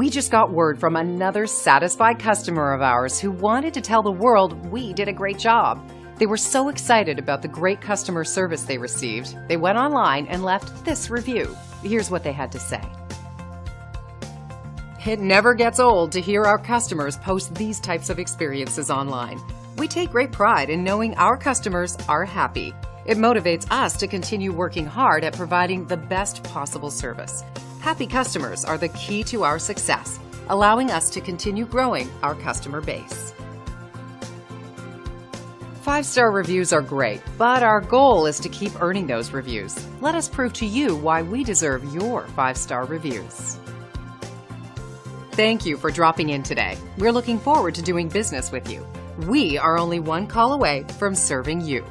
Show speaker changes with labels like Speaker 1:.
Speaker 1: We just got word from another satisfied customer of ours who wanted to tell the world we did a great job. They were so excited about the great customer service they received, they went online and left this review. Here's what they had to say. It never gets old to hear our customers post these types of experiences online. We take great pride in knowing our customers are happy. It motivates us to continue working hard at providing the best possible service. Happy customers are the key to our success, allowing us to continue growing our customer base. 5-star reviews are great, but our goal is to keep earning those reviews. Let us prove to you why we deserve your 5-star reviews. Thank you for dropping in today. We're looking forward to doing business with you. We are only one call away from serving you.